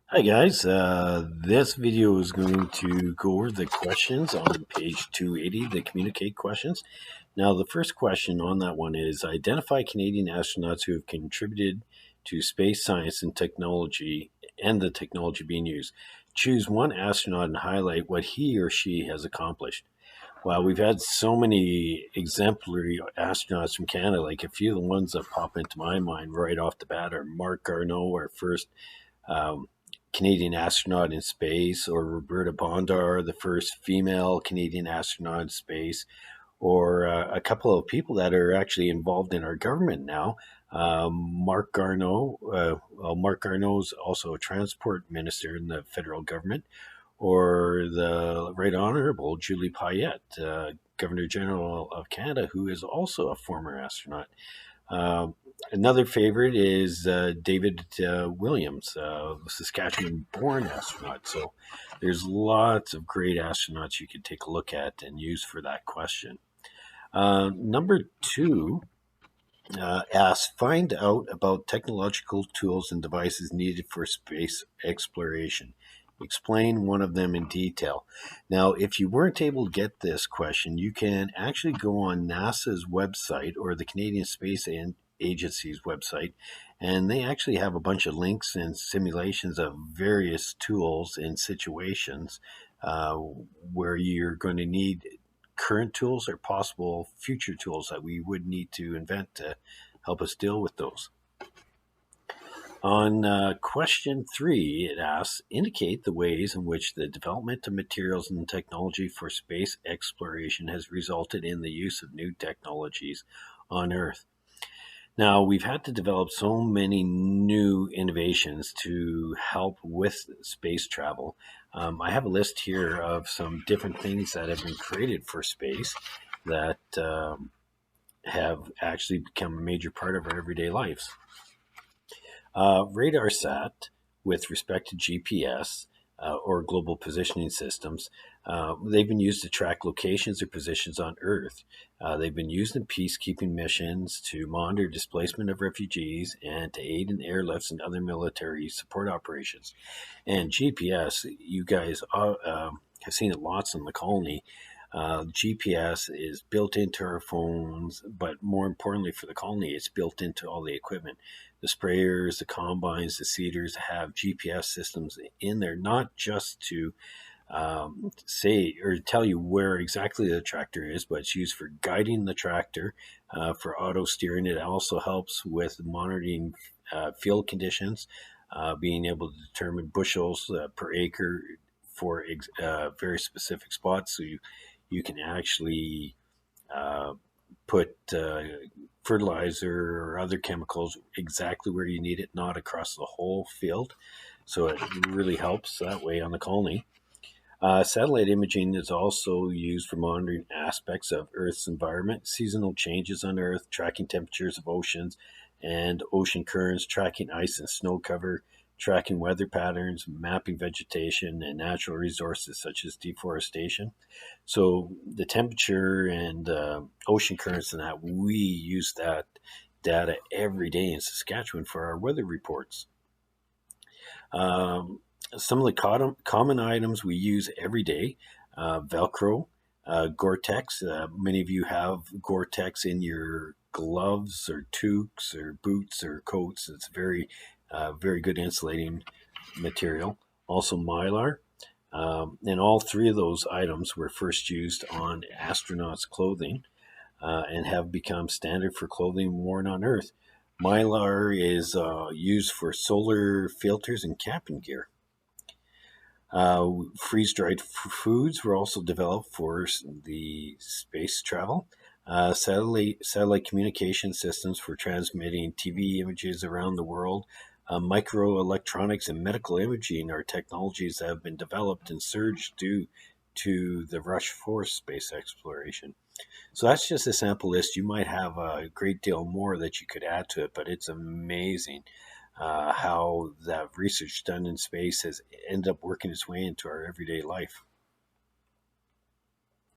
Hi guys, this video is going to go over the questions on page 280, the communicate questions. Now the first question on that one is identify Canadian astronauts who have contributed to space science and technology and the technology being used. Choose one astronaut and highlight what he or she has accomplished. Wow, we've had so many exemplary astronauts from Canada. Like a few of the ones that pop into my mind right off the bat are Mark Garneau, our first um, Canadian astronaut in space, or Roberta Bondar, the first female Canadian astronaut in space, or a couple of people that are actually involved in our government now. Mark Garneau, Mark Garneau is also a transport minister in the federal government, or the Right Honorable Julie Payette, Governor General of Canada, who is also a former astronaut. Uh, Another favorite is David Williams, Saskatchewan born astronaut. So there's lots of great astronauts you could take a look at and use for that question. Number two asks find out about technological tools and devices needed for space exploration. Explain one of them in detail. Now, if you weren't able to get this question, you can actually go on NASA's website or the Canadian Space Agency's website, and they actually have a bunch of links and simulations of various tools and situations uh, where you're going to need current tools or possible future tools that we would need to invent to help us deal with those. On question three, it asks indicate the ways in which the development of materials and technology for space exploration has resulted in the use of new technologies on Earth. Now, we've had to develop so many new innovations to help with space travel. I have a list here of some different things that have been created for space that have actually become a major part of our everyday lives. RadarSat, with respect to GPS or global positioning systems, they've been used to track locations or positions on Earth. They've been used in peacekeeping missions to monitor displacement of refugees and to aid in airlifts and other military support operations. And GPS, you guys have seen it lots in the colony. GPS is built into our phones, but more importantly for the colony, it's built into all the equipment. The sprayers, the combines, the seeders have GPS systems in there, not just to say or tell you where exactly the tractor is, but it's used for guiding the tractor, for auto steering. It also helps with monitoring field conditions, being able to determine bushels per acre for very specific spots. So you can actually uh, put fertilizer or other chemicals exactly where you need it, not across the whole field. So it really helps that way on the colony. Satellite imaging is also used for monitoring aspects of Earth's environment, seasonal changes on Earth, tracking temperatures of oceans and ocean currents, tracking ice and snow cover, tracking weather patterns, mapping vegetation and natural resources such as deforestation. So the temperature and ocean currents and that, we use that data every day in Saskatchewan for our weather reports. Um, some of the common items we use every day: Velcro, Gore-Tex. Many of you have Gore-Tex in your gloves or toques or boots or coats. It's very good insulating material. Also Mylar. And all three of those items were first used on astronauts' clothing and have become standard for clothing worn on Earth. Mylar is used for solar filters and camping gear. Freeze dried foods were also developed for the space travel. Satellite communication systems for transmitting TV images around the world. Microelectronics and medical imaging are technologies that have been developed and surged due to the rush for space exploration. So that's just a sample list. You might have a great deal more that you could add to it, but it's amazing how that research done in space has ended up working its way into our everyday life.